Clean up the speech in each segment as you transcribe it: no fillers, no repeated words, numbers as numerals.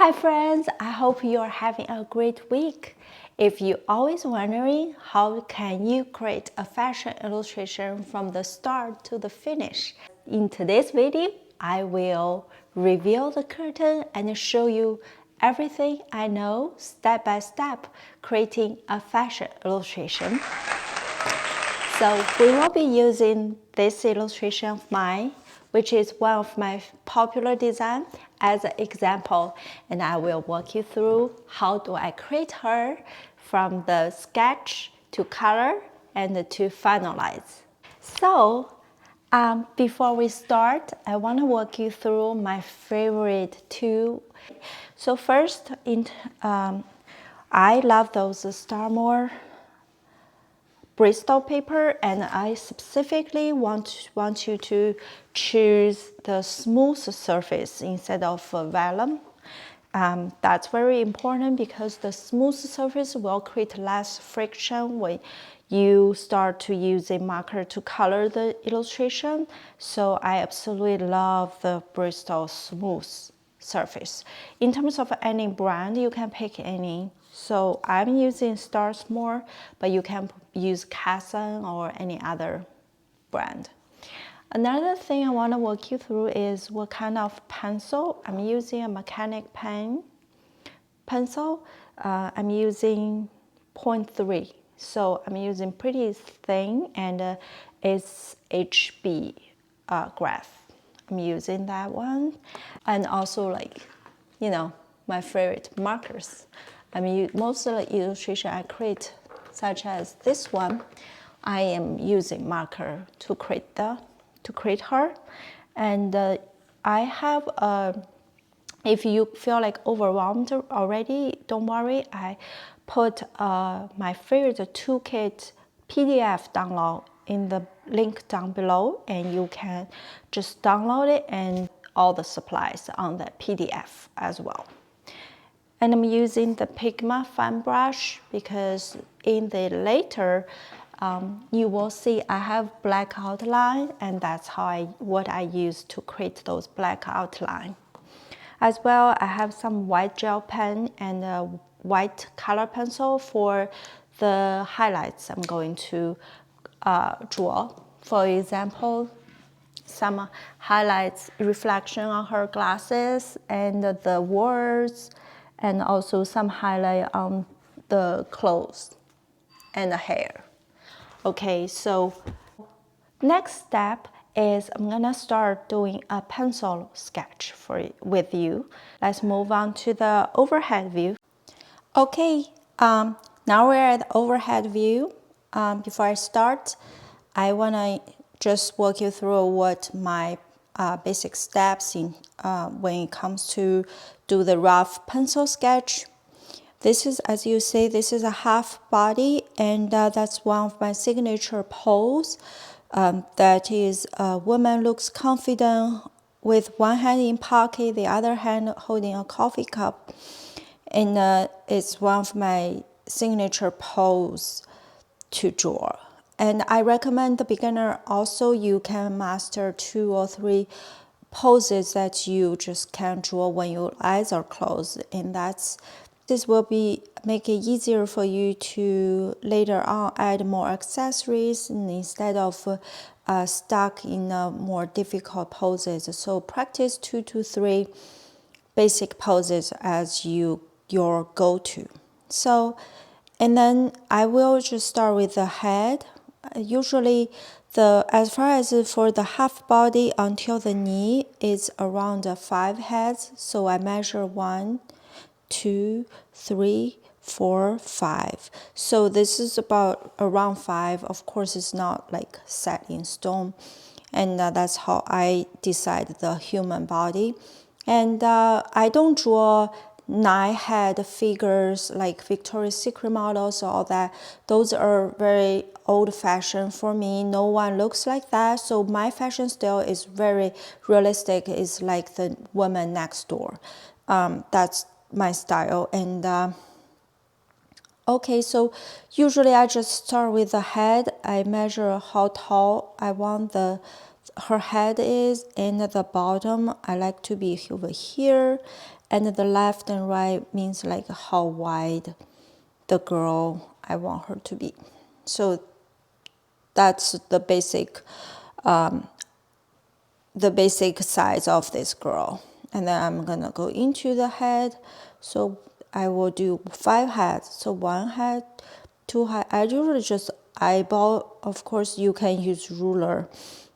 Hi friends, I hope you are having a great week. If you're always wondering how can you create a fashion illustration from the start to the finish, in today's video, I will reveal the curtain and show you everything I know step by step creating a fashion illustration. So we will be using this illustration of mine, which is one of my popular designs, as an example, and I will walk you through how do I create her from the sketch to color and to finalize. So before we start, I want to walk you through my favorite two. So first, I love those Starmore Bristol paper, and I specifically want you to choose the smooth surface instead of vellum. That's very important because the smooth surface will create less friction when you start to use a marker to color the illustration. So I absolutely love the Bristol smooth surface. In terms of any brand, you can pick any. So I'm using Starmore, but you can use Casson or any other brand. Another thing I want to walk you through is what kind of pencil. I'm using a mechanic pencil. I'm using 0.3. So I'm using pretty thin, and it's HB graph. I'm using that one. And also, like, you know, my favorite markers. I mean, most of the illustration I create, such as this one, I am using marker to create her. And I have if you feel like overwhelmed already, don't worry. I put my favorite toolkit PDF download in the link down below, and you can just download it and all the supplies on the PDF as well. And I'm using the Pigma fan brush because in the later you will see I have black outline, and that's what I use to create those black outline. As well, I have some white gel pen and a white color pencil for the highlights I'm going to draw. For example, some highlights, reflection on her glasses and the words, and also some highlight on the clothes and the hair. Okay, so next step is I'm gonna start doing a pencil sketch with you. Let's move on to the overhead view. Okay, now we're at the overhead view. Before I start, I wanna just walk you through what my basic steps in when it comes to do the rough pencil sketch. This is, as you see, this is a half body, and that's one of my signature pose. That is, a woman looks confident with one hand in pocket, the other hand holding a coffee cup. And it's one of my signature pose to draw. And I recommend the beginner also, you can master 2 or 3 poses that you just can draw when your eyes are closed, and this will make it easier for you to later on add more accessories instead of stuck in more difficult poses. So practice 2 to 3 basic poses as your go-to. So, and then I will just start with the head. Usually, as far as for the half body until the knee is around 5 heads. So I measure 1, 2, 3, 4, 5. So this is about around 5. Of course, it's not like set in stone, and that's how I decide the human body. And I don't draw 9 head figures like Victoria's Secret models or all that. Those are very old-fashioned for me. No one looks like that. So my fashion style is very realistic. It's like the woman next door. That's my style. And okay, so usually I just start with the head. I measure how tall I want her head is, and at the bottom I like to be over here, and the left and right means like how wide the girl I want her to be. So that's the basic size of this girl. And then I'm gonna go into the head. So I will do 5 heads. So 1 head, 2 head. I usually just eyeball. Of course, you can use ruler,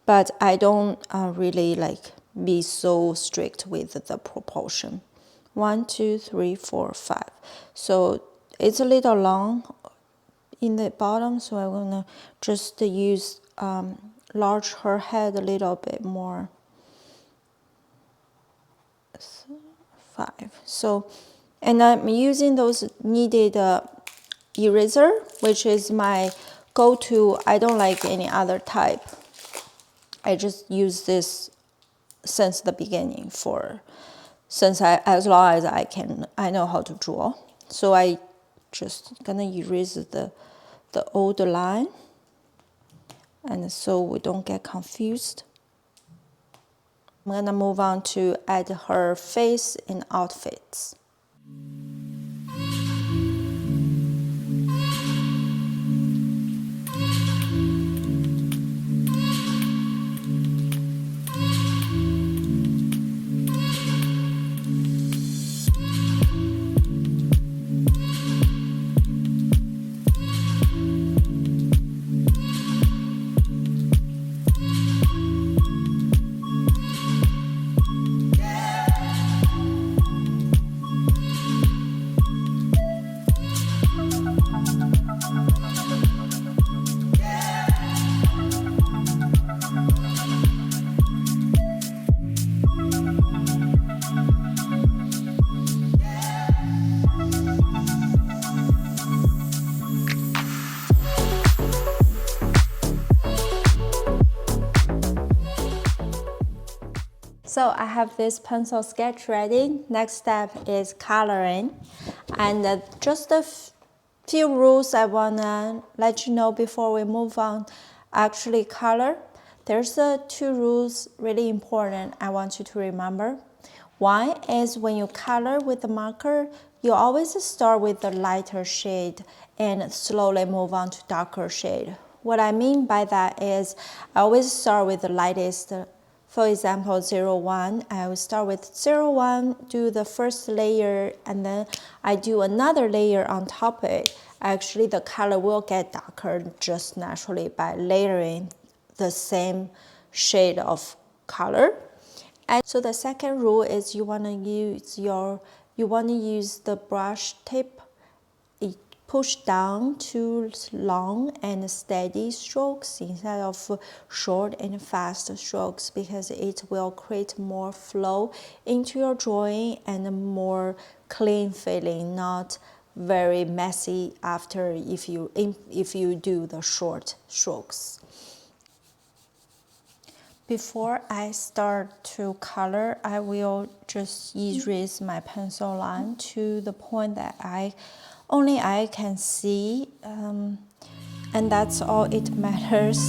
but I don't really like be so strict with the proportion. 1, 2, 3, 4, 5. So it's a little long in the bottom, so I'm gonna just use large her head a little bit more. 5. So, and I'm using those kneaded eraser, which is my go-to. I don't like any other type. I just use this since the beginning as long as I know how to draw. So I just gonna erase the old line, and so we don't get confused. I'm gonna move on to add her face and outfits. So I have this pencil sketch ready. Next step is coloring. And just a few rules I wanna let you know before we move on actually color. There's 2 rules really important I want you to remember. One is when you color with the marker, you always start with the lighter shade and slowly move on to darker shade. What I mean by that is I always start with the lightest. For example, 01, I will start with 01, do the first layer, and then I do another layer on top of it. Actually, the color will get darker just naturally by layering the same shade of color. And so the second rule is you want to use the brush tip, push down to long and steady strokes instead of short and fast strokes, because it will create more flow into your drawing and more clean feeling, not very messy after if you do the short strokes. Before I start to color, I will just erase my pencil line to the point that only I can see, and that's all it matters.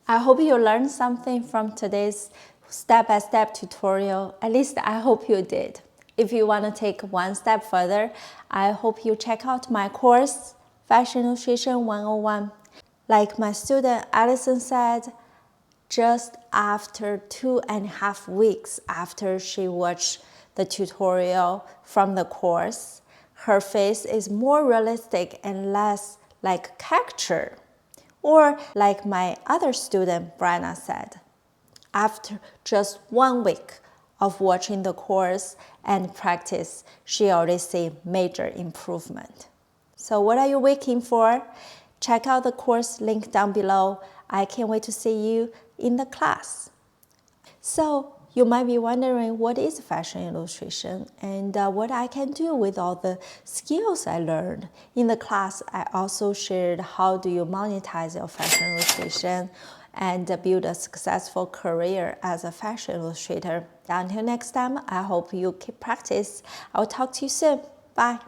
I hope you learned something from today's step-by-step tutorial. At least I hope you did. If you want to take one step further, I hope you check out my course, Fashion Illustration 101. Like my student Allison said, just after 2.5 weeks after she watched the tutorial from the course, her face is more realistic and less like a caricature. Or like my other student, Brenna, said, after just 1 week of watching the course and practice, she already see major improvement. So what are you waiting for? Check out the course link down below. I can't wait to see you in the class. So you might be wondering what is fashion illustration and what I can do with all the skills I learned. In the class, I also shared how do you monetize your fashion illustration and build a successful career as a fashion illustrator. Until next time, I hope you keep practice. I'll talk to you soon. Bye.